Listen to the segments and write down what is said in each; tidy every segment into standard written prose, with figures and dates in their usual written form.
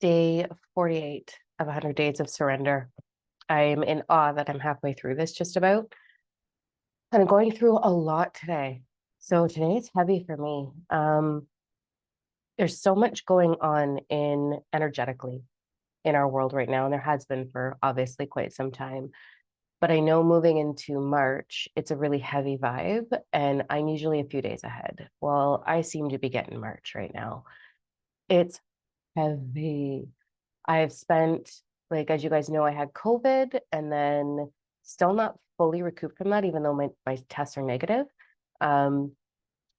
Day 48 of 100 Days of Surrender. I'm in awe that I'm halfway through this just about. And I'm going through a lot today. So today it's heavy for me. There's so much going on in energetically in our world right now, and there has been for obviously quite some time. But I know moving into March, it's a really heavy vibe, and I'm usually a few days ahead. Well, I seem to be getting March right now. It's heavy. I've spent, like, as you guys know, I had COVID and then still not fully recouped from that, even though my tests are negative. Um,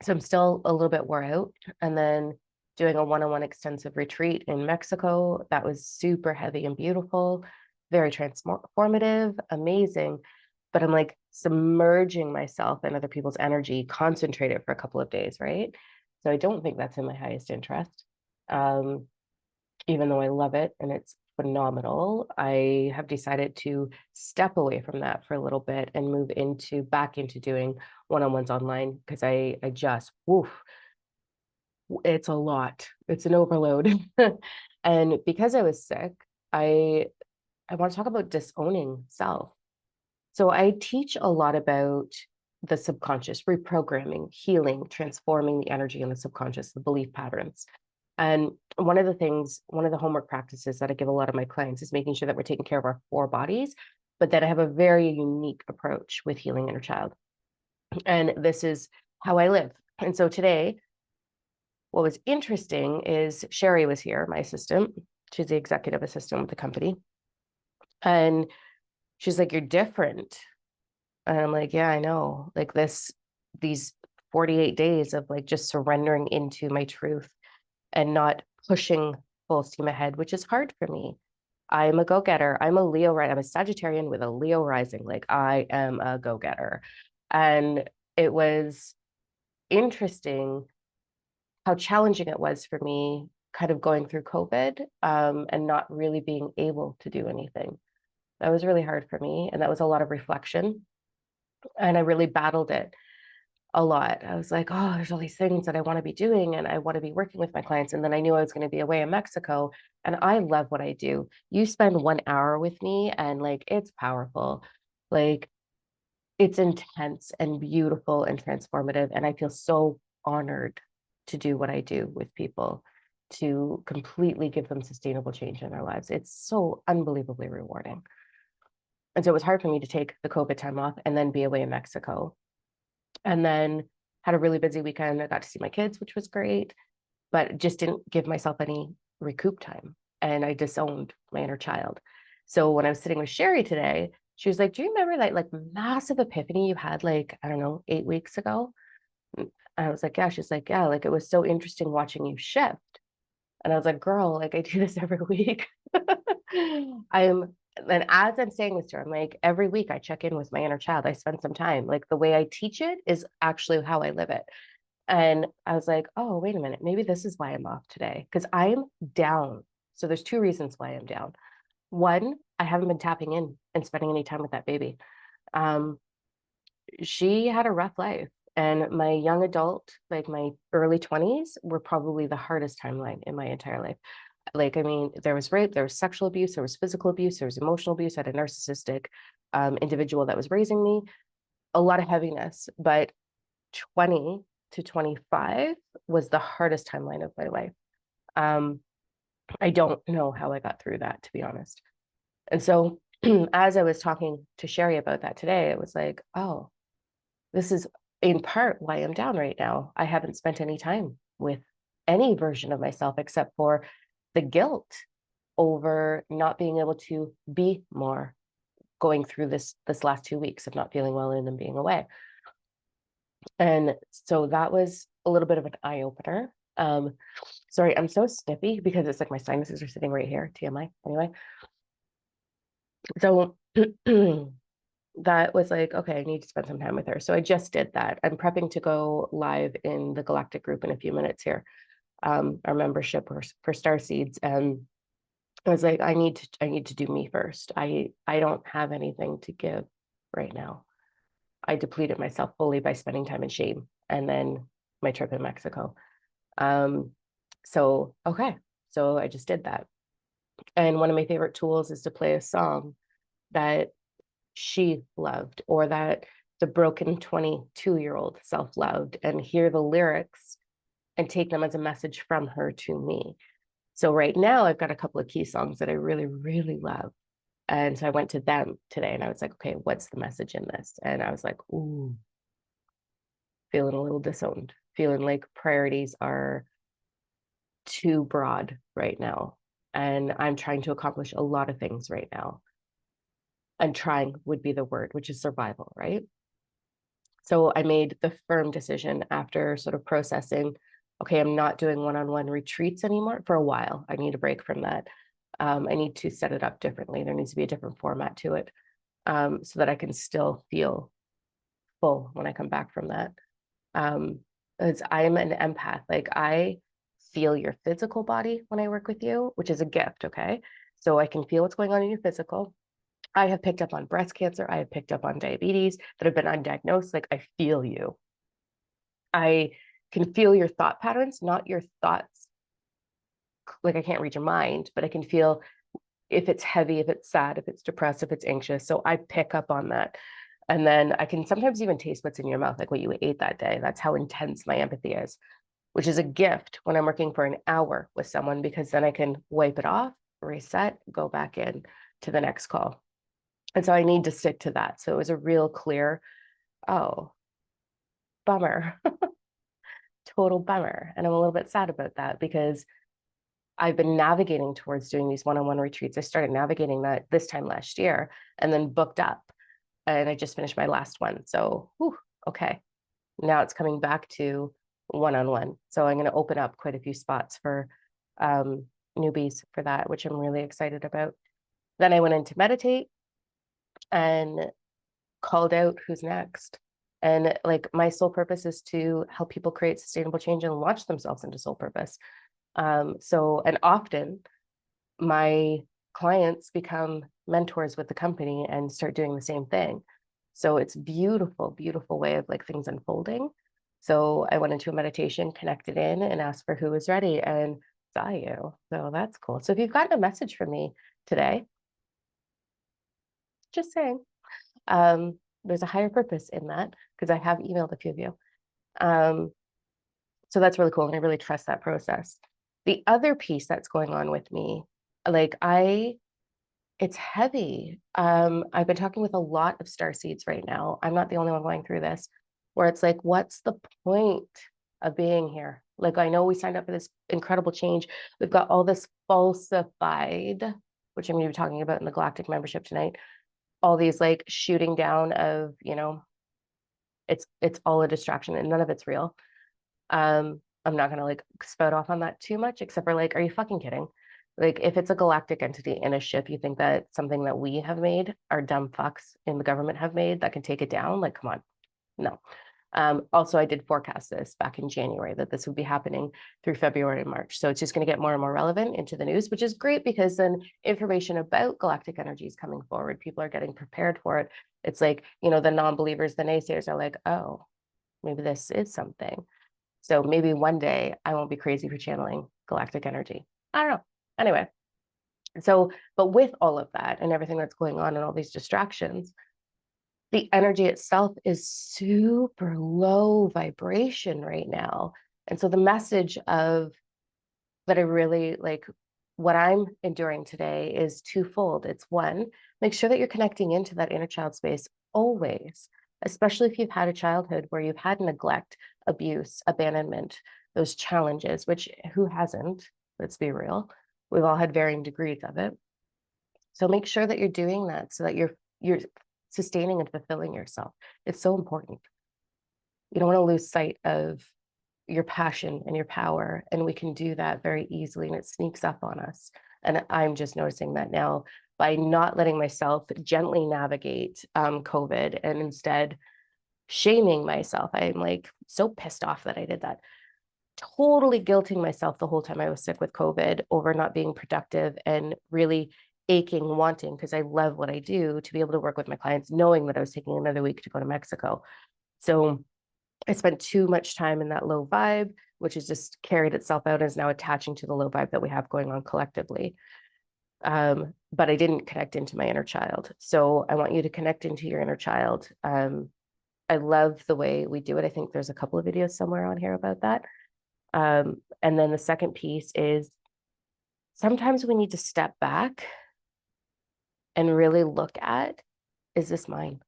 so I'm still a little bit wore out. And then doing a one-on-one extensive retreat in Mexico, that was super heavy and beautiful, very transformative, amazing. But I'm like submerging myself in other people's energy, concentrated for a couple of days, right? So I don't think that's in my highest interest. Um, even though I love it and it's phenomenal, I have decided to step away from that for a little bit and move into back into doing one-on-ones online because I just woof, it's a lot. It's an overload. And because I was sick, I I want to talk about disowning self. So I teach a lot about the subconscious, reprogramming, healing, transforming the energy in the subconscious, the belief patterns. And one of the homework practices that I give a lot of my clients is making sure that we're taking care of our four bodies, but that I have a very unique approach with healing inner child. And this is how I live. And so today, what was interesting is Sherry was here, my assistant. She's the executive assistant with the company. And she's like, "You're different." And I'm like, "Yeah, I know. Like these 48 days of like just surrendering into my truth and not pushing full steam ahead, which is hard for me. I'm a go-getter. I'm a Leo, right? I'm a Sagittarian with a Leo rising. Like I am a go-getter. And it was interesting how challenging it was for me kind of going through COVID and not really being able to do anything. That was really hard for me. And that was a lot of reflection. And I really battled it a lot. I was like, oh, there's all these things that I want to be doing and I want to be working with my clients. And then I knew I was going to be away in Mexico. And I love what I do. You spend 1 hour with me and like it's powerful. Like it's intense and beautiful and transformative. And I feel so honored to do what I do with people, to completely give them sustainable change in their lives. It's so unbelievably rewarding. And so it was hard for me to take the COVID time off and then be away in Mexico. And then had a really busy weekend. I got to see my kids, which was great, but just didn't give myself any recoup time. And I disowned my inner child. So when I was sitting with Sherry today, she was like, "Do you remember that like massive epiphany you had like, I don't know, 8 weeks ago?" And I was like, "Yeah." She's like, "Yeah, like it was so interesting watching you shift." And I was like, "Girl, like I do this every week." I'm and as I'm saying this to her, I'm like, every week I check in with my inner child. I spend some time. Like the way I teach it is actually how I live it. And I was like, oh, wait a minute. Maybe this is why I'm off today because I'm down. So there's two reasons why I'm down. One, I haven't been tapping in and spending any time with that baby. Um, she had a rough life. And my young adult, like my early 20s, were probably the hardest timeline in my entire life. Like, I mean, there was rape, there was sexual abuse, there was physical abuse, there was emotional abuse. I had a narcissistic individual that was raising me, a lot of heaviness. But 20 to 25 was the hardest timeline of my life. Um, I don't know how I got through that, to be honest. And so, as I was talking to Sherry about that today, it was like, oh, this is in part why I'm down right now. I haven't spent any time with any version of myself except for the guilt over not being able to be more going through this last 2 weeks of not feeling well and then being away. And so that was a little bit of an eye opener. Sorry, I'm so snippy because it's like my sinuses are sitting right here, TMI. Anyway, so that was like, okay, I need to spend some time with her. So I just did that. I'm prepping to go live in the Galactic group in a few minutes here, our membership for Star Seeds. And I was like, I need to do me first. I don't have anything to give right now. I depleted myself fully by spending time in shame and then my trip in Mexico. Um, so okay, so I just did that. And one of my favorite tools is to play a song that she loved, or that the broken 22-year-old self loved, and hear the lyrics and take them as a message from her to me. So right now I've got a couple of key songs that I really, really love. And so I went to them today and I was like, okay, what's the message in this? And I was like, ooh, feeling a little disowned, feeling like priorities are too broad right now. And I'm trying to accomplish a lot of things right now. And trying would be the word, which is survival, right? So I made the firm decision after sort of processing, okay, I'm not doing one-on-one retreats anymore for a while. I need a break from that. I need to set it up differently. There needs to be a different format to it, so that I can still feel full when I come back from that. As I'm an empath, like I feel your physical body when I work with you, which is a gift, okay? So I can feel what's going on in your physical. I have picked up on breast cancer. I have picked up on diabetes that have been undiagnosed. Like I feel you. I can feel your thought patterns, not your thoughts. Like I can't read your mind, but I can feel if it's heavy, if it's sad, if it's depressed, if it's anxious. So I pick up on that. And then I can sometimes even taste what's in your mouth, like what you ate that day. That's how intense my empathy is, which is a gift when I'm working for an hour with someone, because then I can wipe it off, reset, go back in to the next call. And so I need to stick to that. So it was a real clear, oh, bummer, total bummer. And I'm a little bit sad about that because I've been navigating towards doing these one-on-one retreats. I started navigating that this time last year and then booked up. And I just finished my last one. So, whew, okay. Now it's coming back to one-on-one. So I'm going to open up quite a few spots for newbies for that, which I'm really excited about. Then I went in to meditate and called out who's next. And like my sole purpose is to help people create sustainable change and launch themselves into soul purpose. And often my clients become mentors with the company and start doing the same thing. So it's beautiful, beautiful way of like things unfolding. So I went into a meditation, connected in, and asked for who was ready, and saw you. So that's cool. So if you've gotten a message from me today, just saying, there's a higher purpose in that because I have emailed a few of you. Um, so that's really cool. And I really trust that process. The other piece that's going on with me, like it's heavy. I've been talking with a lot of star seeds right now. I'm not the only one going through this, where it's like, what's the point of being here? Like, I know we signed up for this incredible change. We've got all this falsified, which I'm going to be talking about in the Galactic membership tonight. All these like shooting down of, it's all a distraction and none of it's real. I'm not gonna like spout off on that too much, except for like, are you fucking kidding? Like, if it's a galactic entity in a ship, you think that something that we have made, our dumb fucks in the government have made, that can take it down? Like, come on, no. Also, I did forecast this back in January that this would be happening through February and March. So it's just going to get more and more relevant into the news, which is great because then information about galactic energy is coming forward. People are getting prepared for it. It's like, the non-believers, the naysayers are like, oh, maybe this is something. So maybe one day I won't be crazy for channeling galactic energy. I don't know. Anyway, but with all of that and everything that's going on and all these distractions, the energy itself is super low vibration right now. And so the message of that I really like, what I'm enduring today is twofold. It's one, make sure that you're connecting into that inner child space always, especially if you've had a childhood where you've had neglect, abuse, abandonment, those challenges, which who hasn't? Let's be real. We've all had varying degrees of it. So make sure that you're doing that so that you're sustaining and fulfilling yourself. It's so important. You don't want to lose sight of your passion and your power. And we can do that very easily and it sneaks up on us. And I'm just noticing that now by not letting myself gently navigate COVID and instead shaming myself. I'm like so pissed off that I did that. Totally guilting myself the whole time I was sick with COVID over not being productive and really aching, wanting, because I love what I do, to be able to work with my clients, knowing that I was taking another week to go to Mexico. So I spent too much time in that low vibe, which has just carried itself out and is now attaching to the low vibe that we have going on collectively. But I didn't connect into my inner child. So I want you to connect into your inner child. I love the way we do it. I think there's a couple of videos somewhere on here about that. And then the second piece is sometimes we need to step back and really look at, is this mine?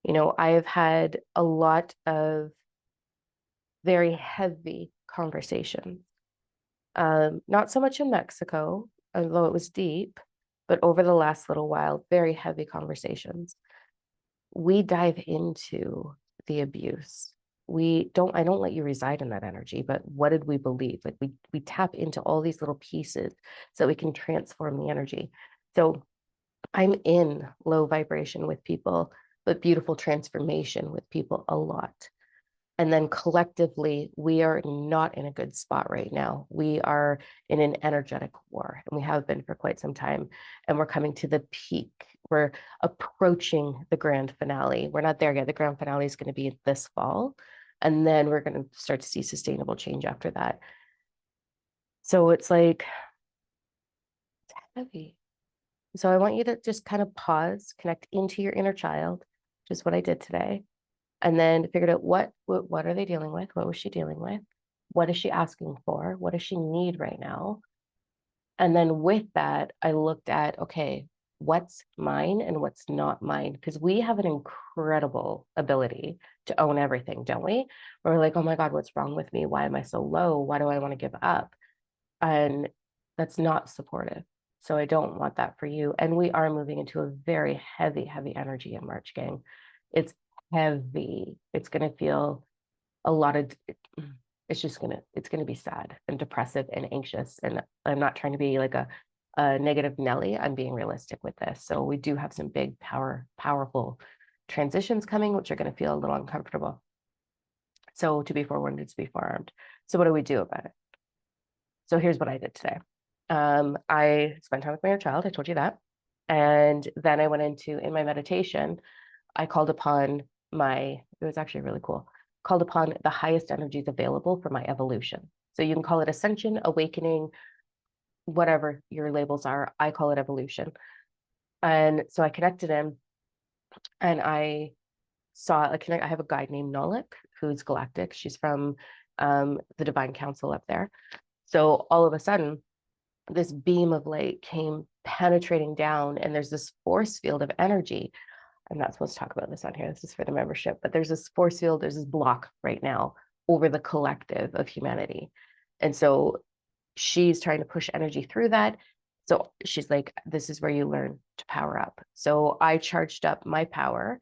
You know, I have had a lot of very heavy conversations. Not so much in Mexico, although it was deep, but over the last little while, very heavy conversations. We dive into the abuse. I don't let you reside in that energy, but what did we believe? Like we tap into all these little pieces so we can transform the energy. So I'm in low vibration with people, but beautiful transformation with people a lot. And then collectively, we are not in a good spot right now. We are in an energetic war, and we have been for quite some time. And we're coming to the peak. We're approaching the grand finale. We're not there yet. The grand finale is going to be this fall. And then we're going to start to see sustainable change after that. So it's like, it's heavy. So I want you to just kind of pause, connect into your inner child, which is what I did today, and then figured out what are they dealing with? What was she dealing with? What is she asking for? What does she need right now? And then with that, I looked at, okay, what's mine and what's not mine? Because we have an incredible ability to own everything, don't we? We're like, oh my God, what's wrong with me? Why am I so low? Why do I want to give up? And that's not supportive. So I don't want that for you. And we are moving into a very heavy, heavy energy in March, gang. It's heavy. It's going to feel a lot of, it's going to be sad and depressive and anxious. And I'm not trying to be like a negative Nelly. I'm being realistic with this. So we do have some big, powerful transitions coming, which are going to feel a little uncomfortable. So to be forewarned is to be forearmed. So what do we do about it? So here's what I did today. I spent time with my inner child. I told you that. And then I went in my meditation, I called upon it was actually really cool, called upon the highest energies available for my evolution. So you can call it ascension, awakening, whatever your labels are. I call it evolution. And so I connected in and I have a guide named Nolik, who's galactic. She's from the Divine Council up there. So all of a sudden, this beam of light came penetrating down, and there's this force field of energy. I'm not supposed to talk about this on here. This is for the membership, but there's this force field, there's this block right now over the collective of humanity. And so she's trying to push energy through that. So she's like, this is where you learn to power up. So I charged up my power,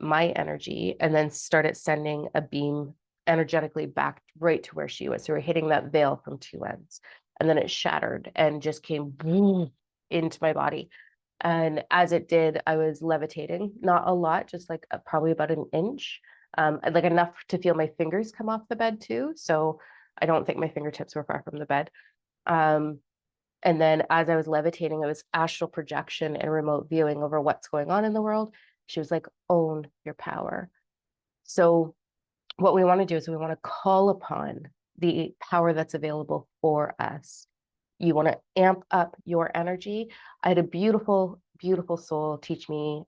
my energy, and then started sending a beam energetically back right to where she was. So we're hitting that veil from two ends. And then it shattered and just came into my body. And as it did, I was levitating, not a lot, just like probably about an inch, like enough to feel my fingers come off the bed too. So I don't think my fingertips were far from the bed. And then as I was levitating, it was astral projection and remote viewing over what's going on in the world. She was like, own your power. So what we want to do is we want to call upon the power that's available for us. You want to amp up your energy. I had a beautiful, beautiful soul teach me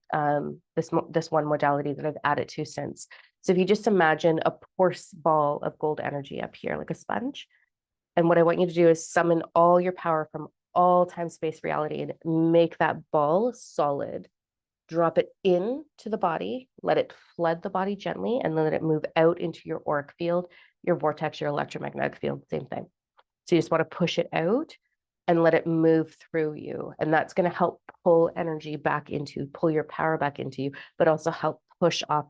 this one modality that I've added to since. So if you just imagine a porous ball of gold energy up here, like a sponge, and what I want you to do is summon all your power from all time, space, reality, and make that ball solid. Drop it into the body, let it flood the body gently, and let it move out into your auric field, your vortex, your electromagnetic field, same thing. So you just want to push it out and let it move through you. And that's going to help pull energy back pull your power back into you, but also help push off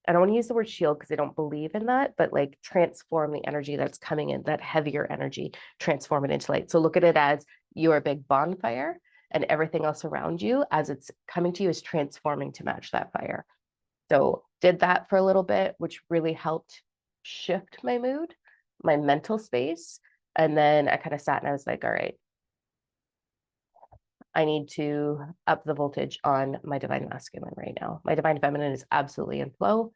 I don't want to use the word shield because I don't believe in that, but like transform the energy that's coming in, that heavier energy, transform it into light. So look at it as your big bonfire, and everything else around you as it's coming to you is transforming to match that fire. So did that for a little bit, which really helped shift my mood, my mental space. And then I kind of sat and I was like, all right, I need to up the voltage on my divine masculine right now. My divine feminine is absolutely in flow.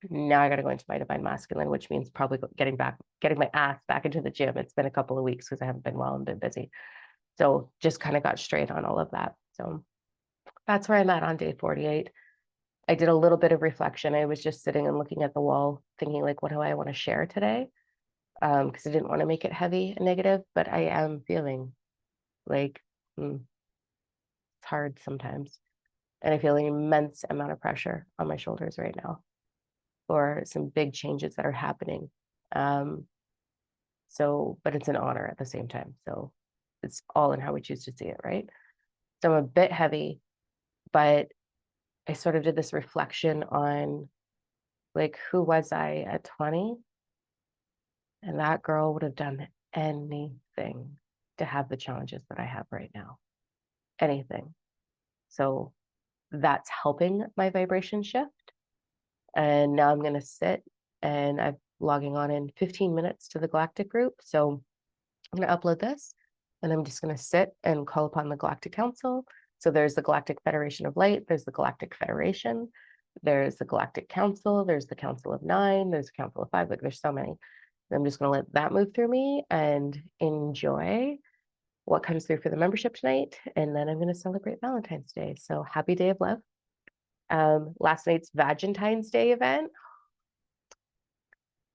Now I got to go into my divine masculine, which means probably getting my ass back into the gym. It's been a couple of weeks because I haven't been well and been busy. So just kind of got straight on all of that. So that's where I'm at on day 48. I did a little bit of reflection. I was just sitting and looking at the wall, thinking like, what do I want to share today? Because I didn't want to make it heavy and negative, but I am feeling like it's hard sometimes. And I feel an immense amount of pressure on my shoulders right now for some big changes that are happening. But it's an honor at the same time. So it's all in how we choose to see it, right? So I'm a bit heavy, but I sort of did this reflection on like, who was I at 20? And that girl would have done anything to have the challenges that I have right now. Anything. So that's helping my vibration shift. And now I'm going to sit and I'm logging on in 15 minutes to the Galactic group. So I'm going to upload this and I'm just going to sit and call upon the Galactic Council. So there's the Galactic Federation of Light, there's the Galactic Federation, there's the Galactic Council, there's the Council of Nine, there's the Council of Five. Like there's so many. I'm just going to let that move through me and enjoy what comes through for the membership tonight. And then I'm going to celebrate Valentine's Day. So happy day of love. Last night's Valentine's Day event.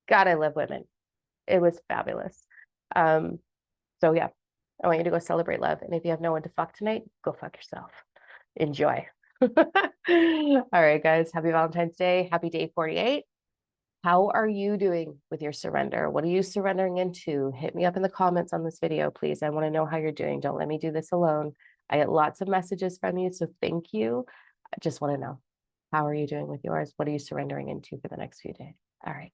God, I love women. It was fabulous. So yeah, I want you to go celebrate love. And if you have no one to fuck tonight, go fuck yourself. Enjoy. All right, guys. Happy Valentine's Day. Happy day 48. How are you doing with your surrender? What are you surrendering into? Hit me up in the comments on this video, please. I want to know how you're doing. Don't let me do this alone. I get lots of messages from you, so thank you. I just want to know, how are you doing with yours? What are you surrendering into for the next few days? All right.